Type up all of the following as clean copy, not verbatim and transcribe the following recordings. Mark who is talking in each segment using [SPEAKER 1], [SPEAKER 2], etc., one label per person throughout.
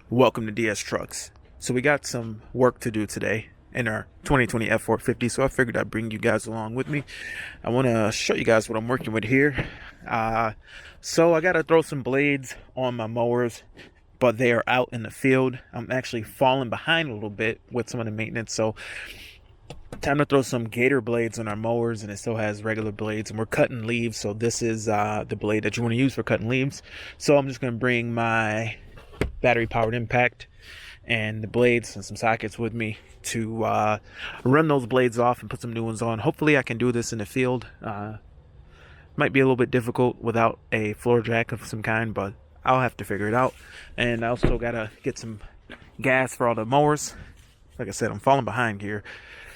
[SPEAKER 1] Welcome to DS Trucks. So we got some work to do today in our 2020 F450, so I figured I'd bring you guys along with me. I want to show you guys what I'm working with here. So I got to throw some blades on my mowers, but they are out in the field. I'm actually falling behind a little bit with some of the maintenance, so time to throw some gator blades on our mowers, and it still has regular blades, and we're cutting leaves, so this is the blade that you want to use for cutting leaves. So I'm just going to bring my battery powered impact and the blades and some sockets with me to run those blades off and put some new ones on. Hopefully I can do this in the field. Might be a little bit difficult without a floor jack of some kind, but I'll have to figure it out. And I also gotta get some gas for all the mowers. Like I said, I'm falling behind here.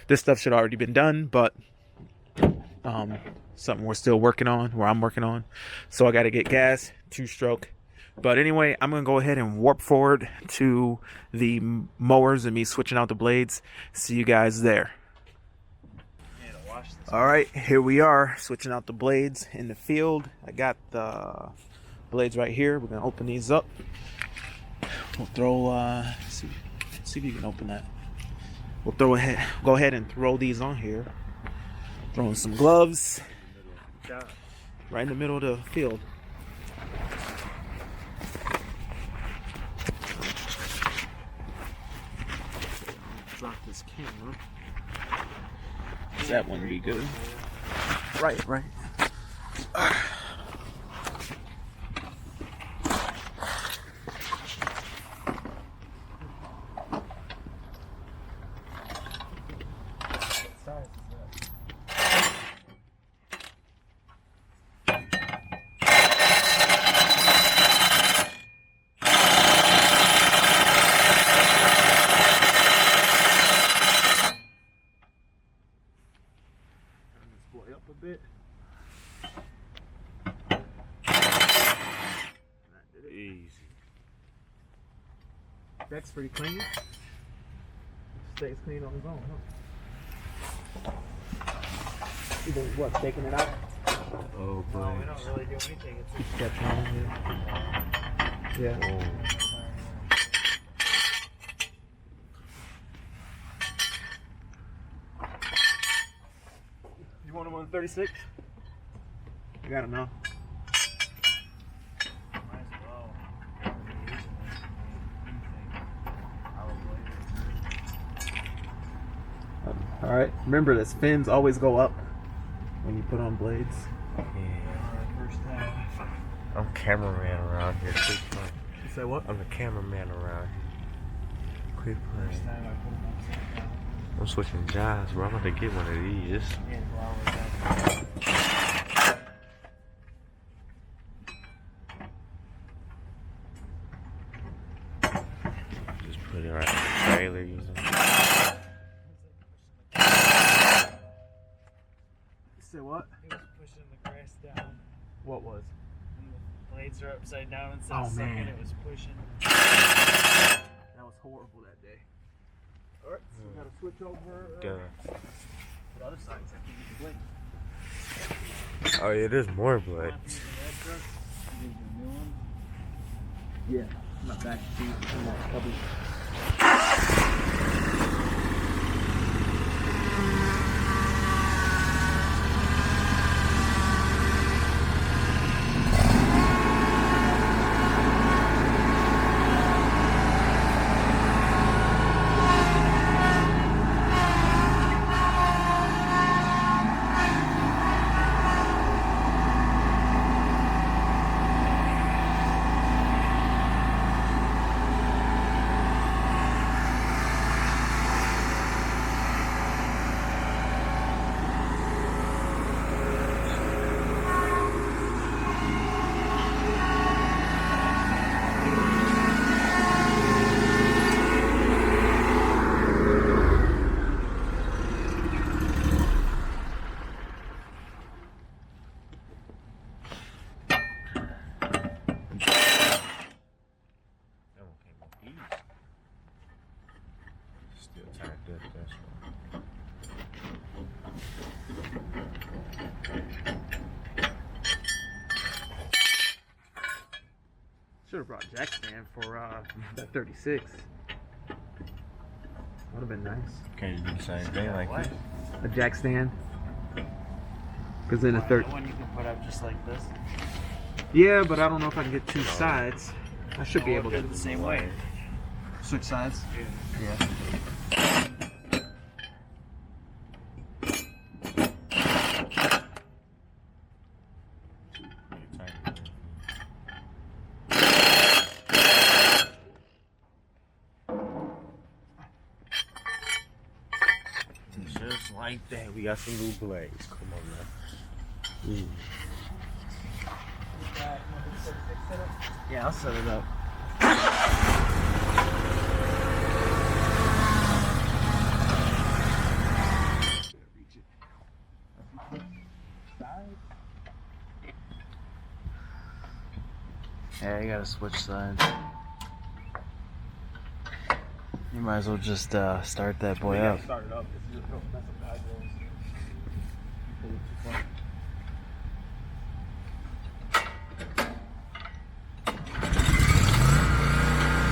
[SPEAKER 1] This stuff should already been done, but something we're still working on, where I'm working on. So I gotta get gas, 2-stroke. But anyway, I'm going to go ahead and warp forward to the mowers and me switching out the blades. See you guys there. Alright, here we are, switching out the blades in the field. I got the blades right here. We're going to open these up. We'll throw, see if you can open that. We'll go ahead and throw these on here. Throwing some gloves right in the middle of the field. Drop this camera. That wouldn't be good. Right. Up a bit. Easy. Deck's pretty clean. Stays clean on his own, huh? Either what, taking it out?
[SPEAKER 2] Oh, boy.
[SPEAKER 3] No, we don't really do anything. It's
[SPEAKER 1] Keep catching on here. Yeah.
[SPEAKER 2] Oh.
[SPEAKER 1] You want him on 36? You got him now.
[SPEAKER 3] might as well.
[SPEAKER 1] Alright, remember this fins always go up when you put on blades.
[SPEAKER 2] Yeah.
[SPEAKER 3] First time.
[SPEAKER 2] I'm cameraman around here. Quick play.
[SPEAKER 1] You say what?
[SPEAKER 2] I'm the cameraman around here. Quick
[SPEAKER 3] First
[SPEAKER 2] play.
[SPEAKER 3] time I put them upside down.
[SPEAKER 2] I'm switching jobs, bro. I'm about to get one of these.
[SPEAKER 3] And flowers.
[SPEAKER 2] Just put it right in the trailer. You know.
[SPEAKER 1] You say what?
[SPEAKER 3] He was pushing the grass down.
[SPEAKER 1] What was?
[SPEAKER 3] And the blades are upside down instead
[SPEAKER 1] Oh,
[SPEAKER 3] of sucking.
[SPEAKER 1] man.
[SPEAKER 3] It was pushing.
[SPEAKER 1] That was horrible that day. Alright, so we gotta switch over.
[SPEAKER 2] Duh.
[SPEAKER 1] The other side, so I can get the blade.
[SPEAKER 2] Oh yeah, there's more blood.
[SPEAKER 1] Yeah, my back seat and that cubby. have brought jack stand for that 36. Would have been nice.
[SPEAKER 2] Can't you do the same thing like
[SPEAKER 3] What?
[SPEAKER 2] this?
[SPEAKER 1] A jack stand. Because then a third.
[SPEAKER 3] One you can put up just like this.
[SPEAKER 1] Yeah, but I don't know if I can get two sides. I should be
[SPEAKER 3] Or
[SPEAKER 1] able
[SPEAKER 3] do
[SPEAKER 1] to
[SPEAKER 3] it the same way.
[SPEAKER 1] switch sides.
[SPEAKER 3] Yeah.
[SPEAKER 1] Yeah.
[SPEAKER 2] Just like that, we got some new blades. Come on now. Ooh.
[SPEAKER 3] Yeah, I'll set it up. Yeah, you gotta switch sides. You might as well just start that boy up.
[SPEAKER 1] Start it up.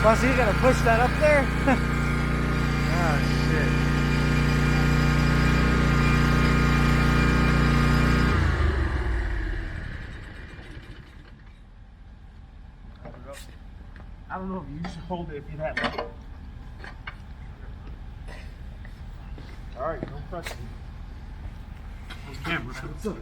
[SPEAKER 3] Bossy, you gotta push that up there? Oh shit.
[SPEAKER 1] I don't know if you should hold it if you have it. Alright, don't press me. On camera, what's up?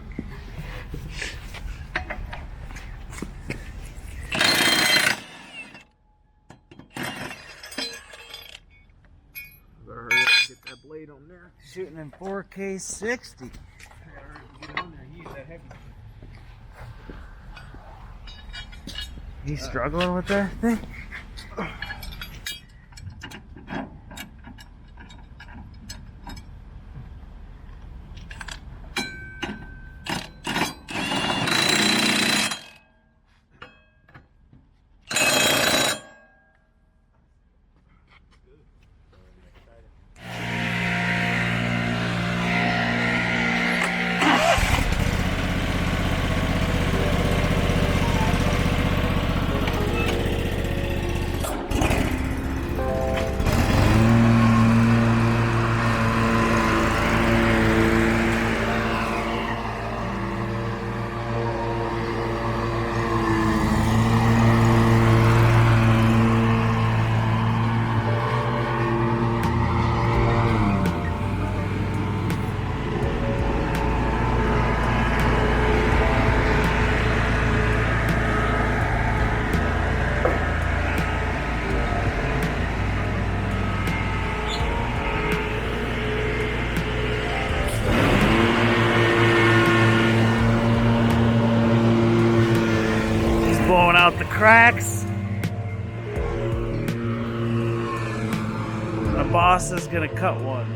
[SPEAKER 1] Better hurry up and get that blade on there.
[SPEAKER 3] Shooting in 4K 60.
[SPEAKER 1] Get on there, he ain't that heavy.
[SPEAKER 3] You struggling with that thing? Blowing out the cracks. The boss is gonna cut one.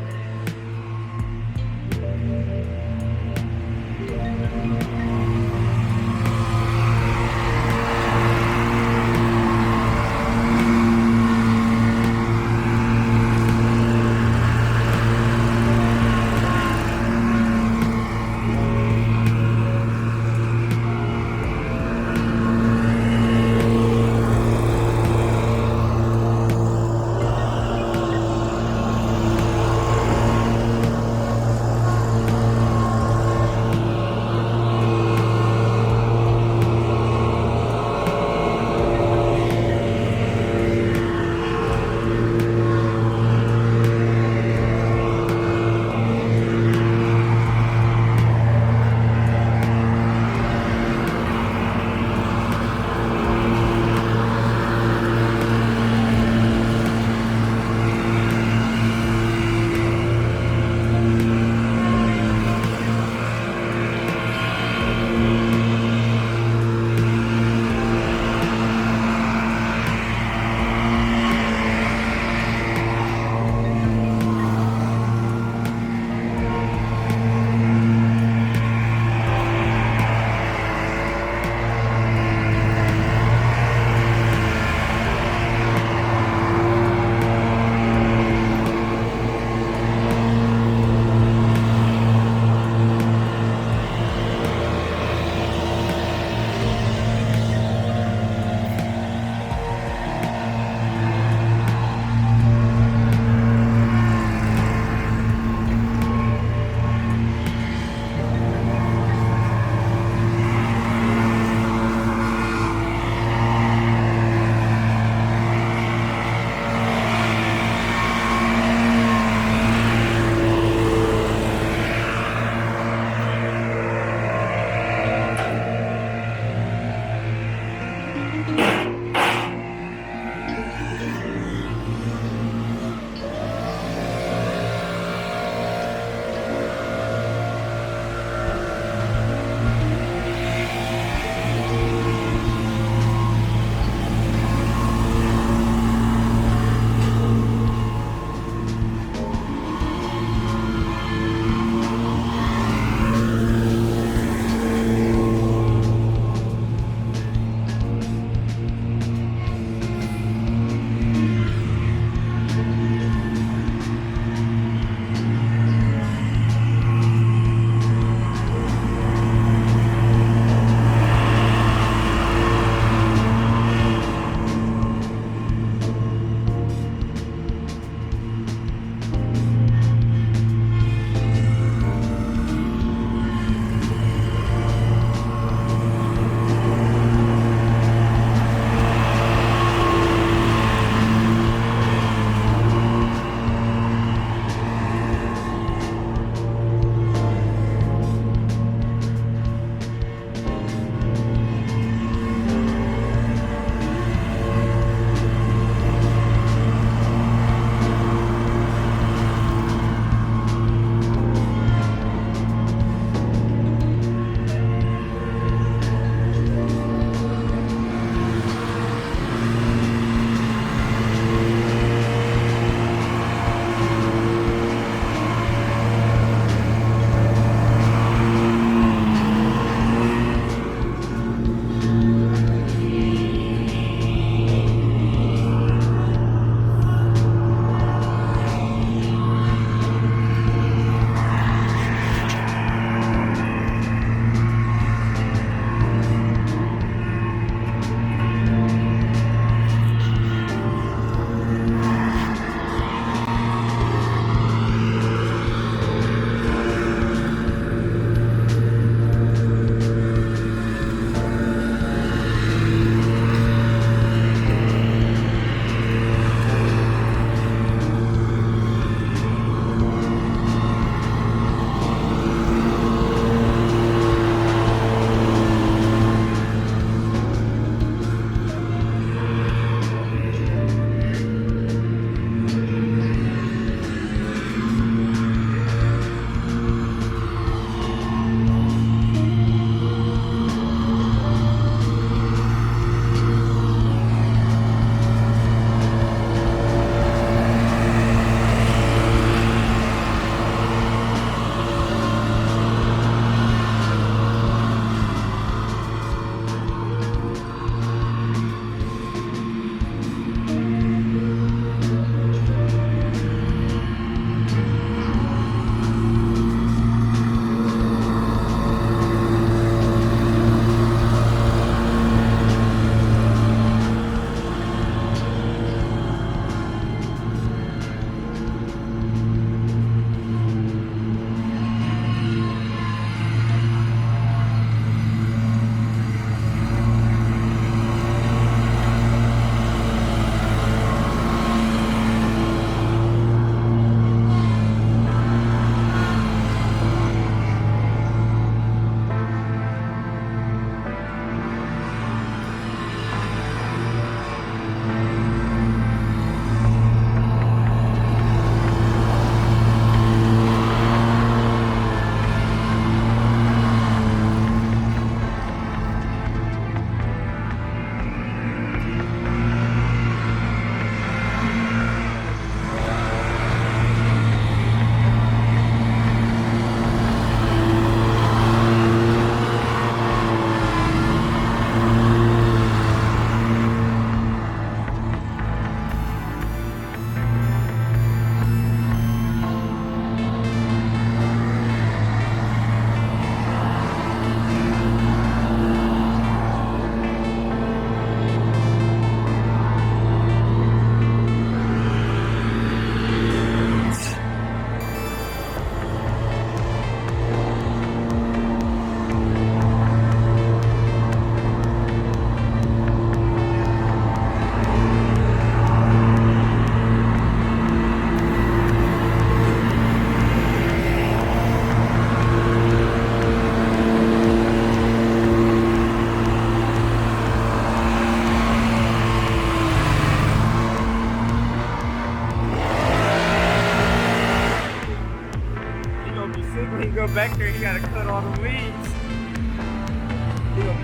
[SPEAKER 2] back there, he gotta cut all the leaves.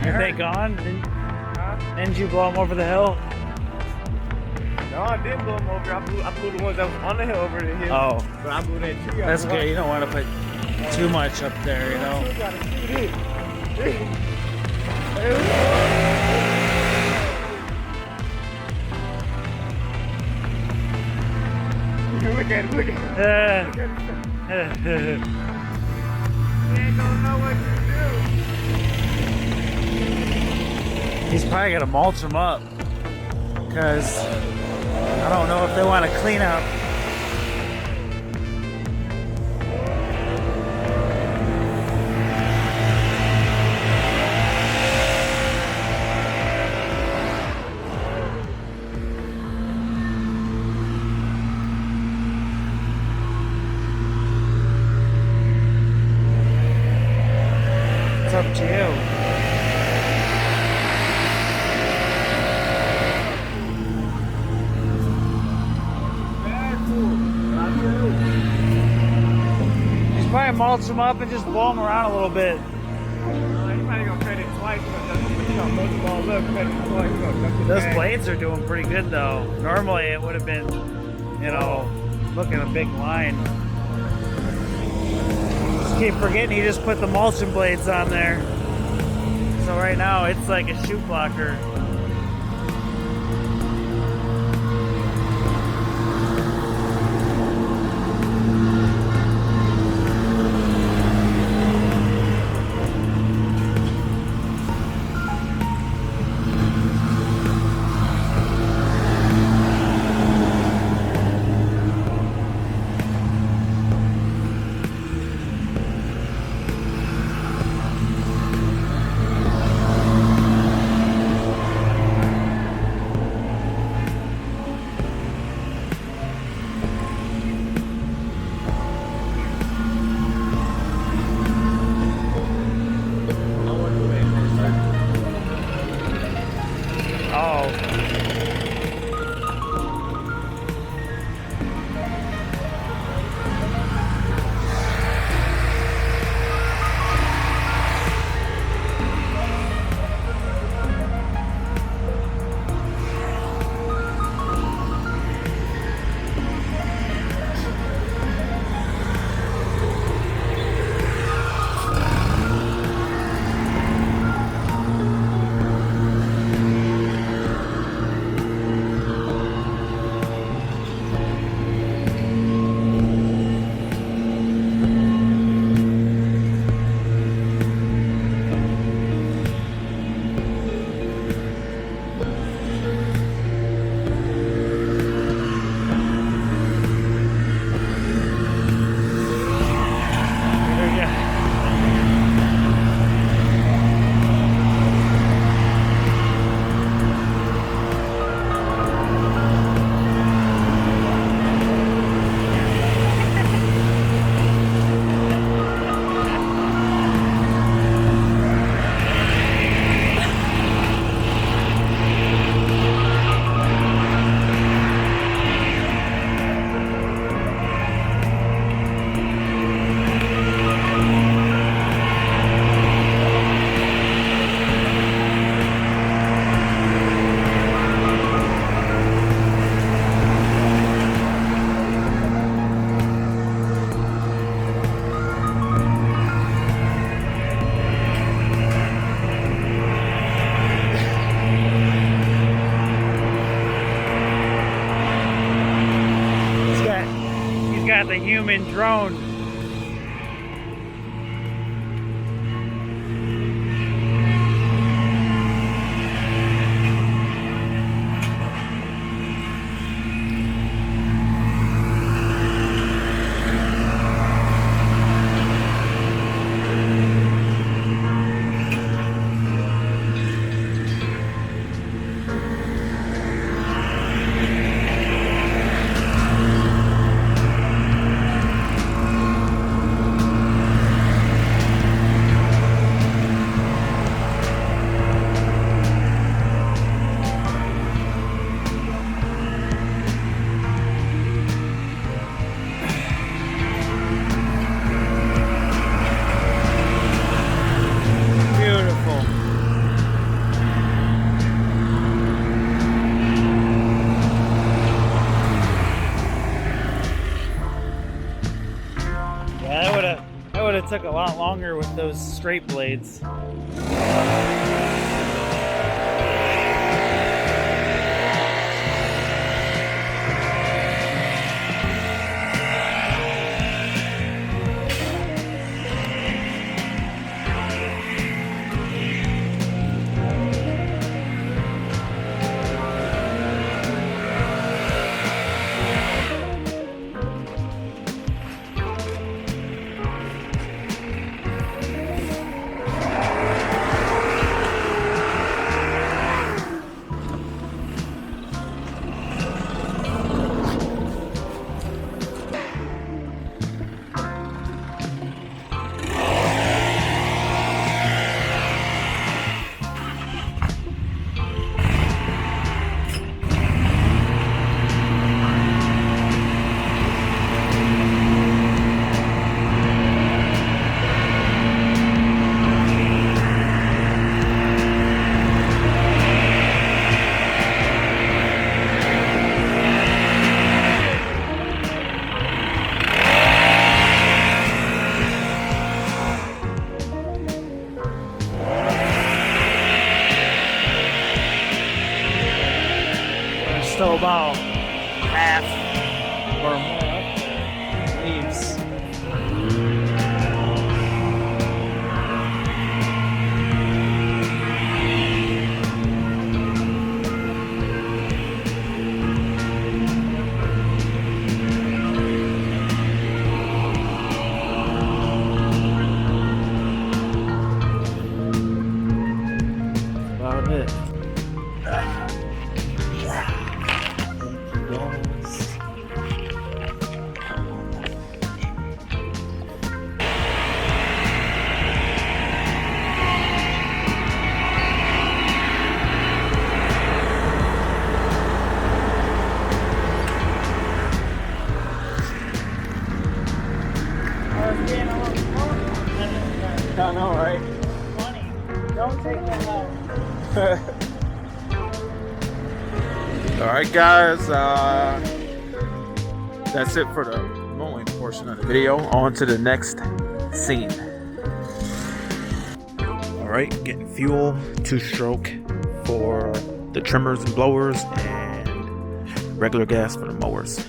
[SPEAKER 3] Are they gone? Didn't you blow them over the hill?
[SPEAKER 2] No, I didn't blow them over. I blew the ones that was on the hill over the hill.
[SPEAKER 3] Oh,
[SPEAKER 2] But I blew that tree out.
[SPEAKER 3] that's good. You don't want to put too much up there, you know.
[SPEAKER 2] You gotta shoot it. Look at it, look at it. He ain't gonna know what to
[SPEAKER 3] He's probably gonna mulch them up, because I don't know if they want to clean up. It's up to you. Just probably mulch them up and just blow them around a little bit.
[SPEAKER 2] He's probably gonna cut it twice. He's gonna mulch them all up, cut it twice. He's gonna dump it
[SPEAKER 3] Those
[SPEAKER 2] back.
[SPEAKER 3] blades are doing pretty good though. Normally it would have been, you know, looking a big line. Just keep forgetting he just put the mulching blades on there. So right now it's like a shoot blocker. Oh. Got the human drone. have took a lot longer with those straight blades. Still about half or more up there. Leaves. About it. I know, right? Funny. Don't take that out.
[SPEAKER 1] All right, guys. That's it for the mowing portion of the video. On to the next scene. All right, getting fuel, 2-stroke for the trimmers and blowers, and regular gas for the mowers.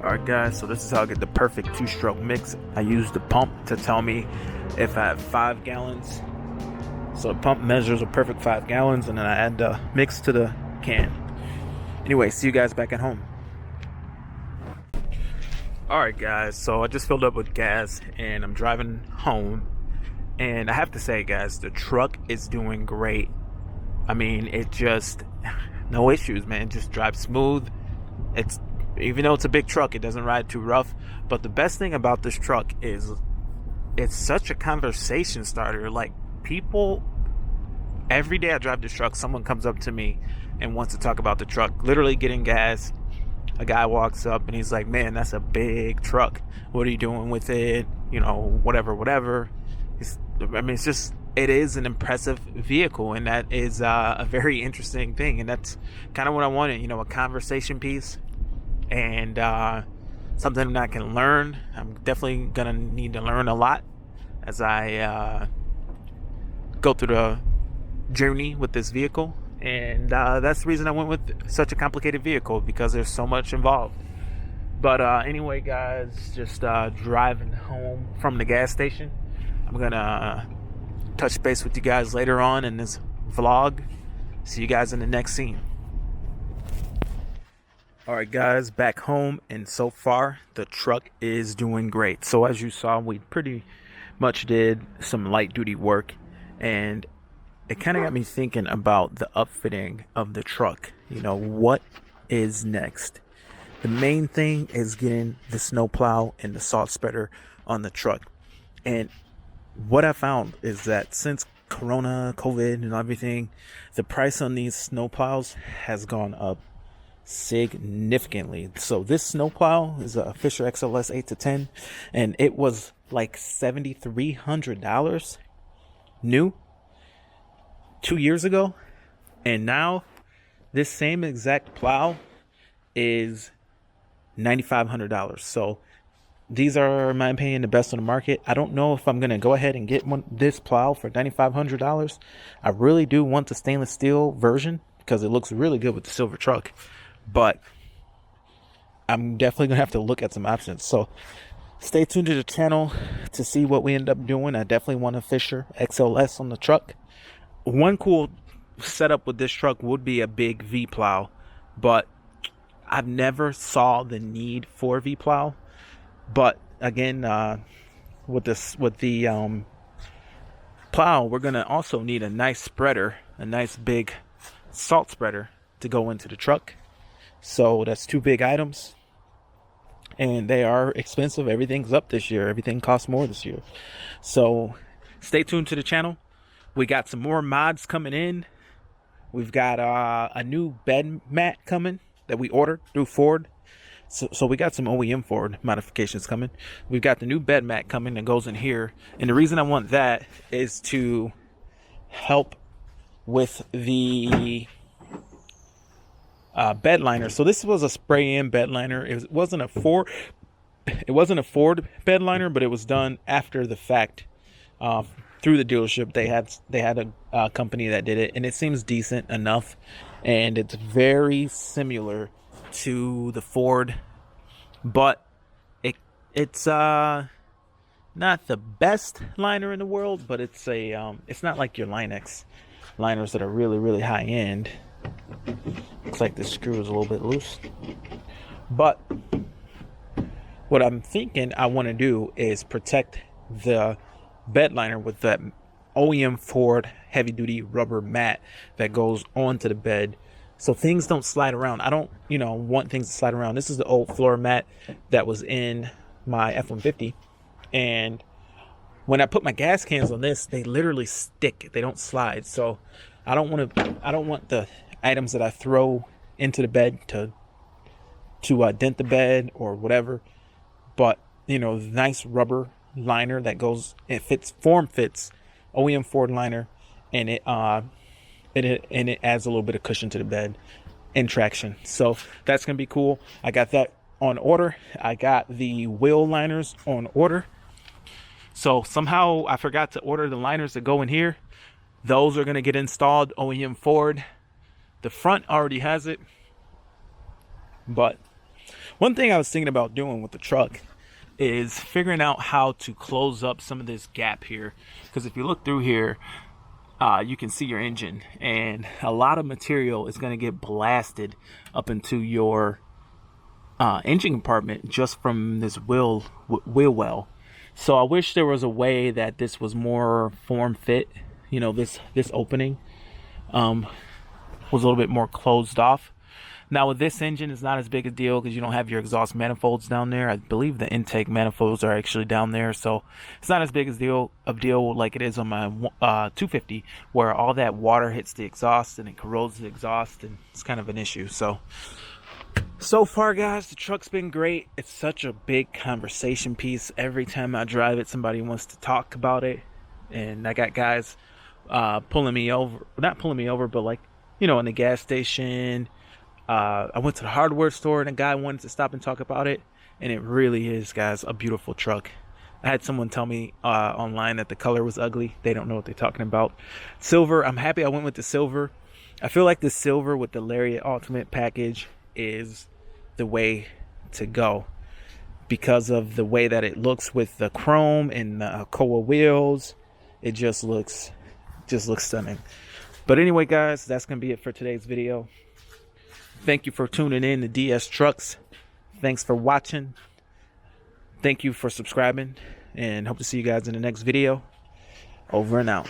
[SPEAKER 1] Alright guys, so this is how I get the perfect 2-stroke mix. I use the pump to tell me if I have 5 gallons. So the pump measures a perfect 5 gallons, and then I add the mix to the can. Anyway, see you guys back at home. Alright guys, so I just filled up with gas and I'm driving home. And I have to say guys, the truck is doing great. I mean, it just, no issues, man. It just drives smooth. It's, even though it's a big truck, it doesn't ride too rough. But the best thing about this truck is it's such a conversation starter. Like, people, every day I drive this truck, someone comes up to me and wants to talk about the truck. Literally getting gas, a guy walks up and he's like, man, that's a big truck. What are you doing with it? You know, whatever. It's just, it is an impressive vehicle, and that is a very interesting thing. And that's kind of what I wanted, you know, a conversation piece. And something that I can learn. I'm definitely gonna need to learn a lot as I go through the journey with this vehicle. And that's the reason I went with such a complicated vehicle, because there's so much involved. But anyway guys, just driving home from the gas station. I'm gonna touch base with you guys later on in this vlog. See you guys in the next scene. Alright guys, back home, and so far the truck is doing great. So as you saw, we pretty much did some light duty work, and it kind of got me thinking about the upfitting of the truck. You know, what is next? The main thing is getting the snowplow and the salt spreader on the truck. And what I found is that since Corona, COVID, and everything, the price on these snowplows has gone up significantly. So this snowplow is a Fisher XLS 8-10, and it was like $7,300 new 2 years ago, and now this same exact plow is $9,500. So these are, in my opinion, the best on the market. I don't know if I'm gonna go ahead and get this plow for $9,500. I really do want the stainless steel version because it looks really good with the silver truck, but I'm definitely gonna have to look at some options. So stay tuned to the channel to see what we end up doing. I definitely want a Fisher XLS on the truck. One cool setup with this truck would be a big V plow, but I've never saw the need for V plow. But again, with the plow, we're gonna also need a nice spreader, a nice big salt spreader to go into the truck. So that's two big items, and they are expensive. Everything's up this year. Everything costs more this year. So stay tuned to the channel. We got some more mods coming in. We've got a new bed mat coming that we ordered through Ford. So we got some OEM Ford modifications coming. We've got the new bed mat coming that goes in here. And the reason I want that is to help with the bed liner. So this was a spray-in bed liner. It wasn't a Ford bed liner, but it was done after the fact through the dealership. They had a company that did it, and it seems decent enough. And it's very similar to the Ford, but it's not the best liner in the world, but it's not like your Line-X liners that are really high end. Looks like the screw is a little bit loose, but what I'm thinking I want to do is protect the bed liner with that OEM Ford heavy duty rubber mat that goes onto the bed, so things don't slide around. I don't, want things to slide around. This is the old floor mat that was in my F-150, and when I put my gas cans on this, they literally stick. They don't slide. So I don't want the items that I throw into the bed to dent the bed or whatever. But nice rubber liner that goes. It form fits OEM Ford liner, and it adds a little bit of cushion to the bed and traction. So that's gonna be cool. I got that on order. I got the wheel liners on order. So somehow I forgot to order the liners that go in here. Those are gonna get installed OEM Ford. The front already has it. But one thing I was thinking about doing with the truck is figuring out how to close up some of this gap here. Because if you look through here, you can see your engine, and a lot of material is going to get blasted up into your engine compartment just from this wheel well. So I wish there was a way that this was more form fit. This opening was a little bit more closed off. Now with this engine, it's not as big a deal because you don't have your exhaust manifolds down there. I believe the intake manifolds are actually down there, so it's not as big a deal like it is on my 250, where all that water hits the exhaust and it corrodes the exhaust, and it's kind of an issue. So far, guys, the truck's been great. It's such a big conversation piece. Every time I drive it, somebody wants to talk about it, and I got guys pulling me over, not pulling me over, but like in the gas station. I went to the hardware store and a guy wanted to stop and talk about it, and it really is, guys, a beautiful truck. I had someone tell me online that the color was ugly. They don't know what they're talking about. Silver, I'm happy I went with the silver. I feel like the silver with the Lariat Ultimate package is the way to go because of the way that it looks with the chrome and the Koa wheels. It just looks stunning. But anyway, guys, that's gonna be it for today's video. Thank you for tuning in to DS Trucks. Thanks for watching. Thank you for subscribing, and hope to see you guys in the next video. Over and out.